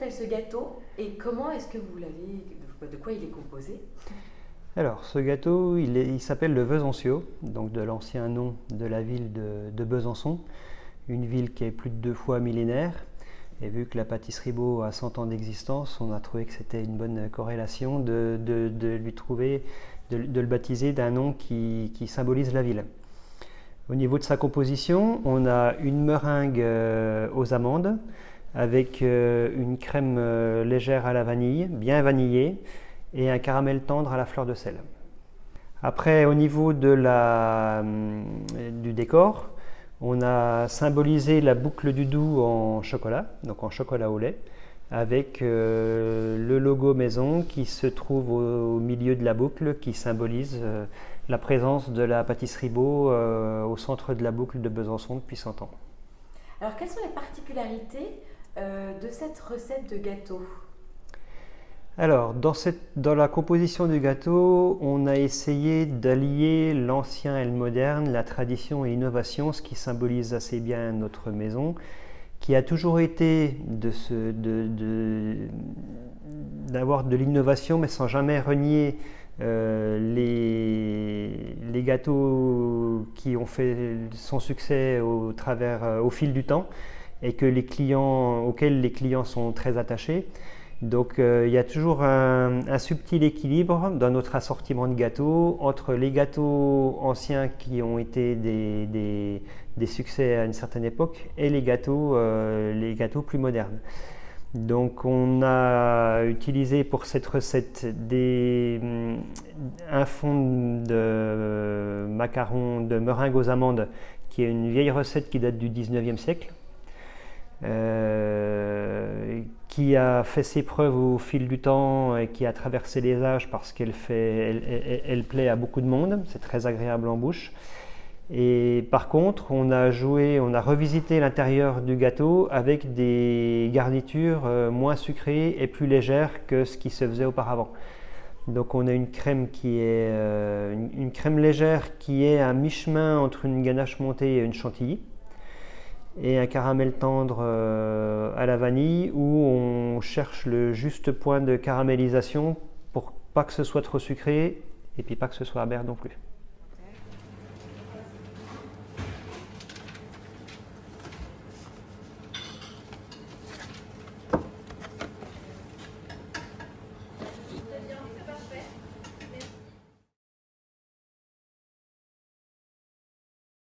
s'appelle ce gâteau et comment est-ce que vous l'avez, de quoi il est composé? Alors, ce gâteau, il s'appelle le Besançio, donc de l'ancien nom de la ville de Besançon, une ville qui est plus de 2 fois millénaire. Et vu que la pâtisserie Beau a 100 ans d'existence, on a trouvé que c'était une bonne corrélation de lui trouver, de le baptiser d'un nom qui symbolise la ville. Au niveau de sa composition, on a une meringue aux amandes avec une crème légère à la vanille, bien vanillée, et un caramel tendre à la fleur de sel. Après, au niveau du décor, on a symbolisé la boucle du Doubs en chocolat, donc en chocolat au lait, avec le logo maison qui se trouve au milieu de la boucle, qui symbolise la présence de la pâtisserie Beau au centre de la boucle de Besançon depuis 100 ans. Alors, quelles sont les particularités de cette recette de gâteau? Alors, dans la composition du gâteau, on a essayé d'allier l'ancien et le moderne, la tradition et l'innovation, ce qui symbolise assez bien notre maison, qui a toujours été d'avoir de l'innovation, mais sans jamais renier les gâteaux qui ont fait son succès au fil du temps et auxquels les clients sont très attachés. Donc il y a toujours un subtil équilibre dans notre assortiment de gâteaux entre les gâteaux anciens qui ont été des succès à une certaine époque et les gâteaux plus modernes. Donc on a utilisé pour cette recette un fond de macarons de meringue aux amandes qui est une vieille recette qui date du 19e siècle. Qui a fait ses preuves au fil du temps et qui a traversé les âges parce qu'elle plaît à beaucoup de monde, c'est très agréable en bouche. Et par contre, on a revisité l'intérieur du gâteau avec des garnitures moins sucrées et plus légères que ce qui se faisait auparavant. Donc on a une crème une crème légère qui est à mi-chemin entre une ganache montée et une chantilly, et un caramel tendre à la vanille où on cherche le juste point de caramélisation pour pas que ce soit trop sucré et puis pas que ce soit amer non plus.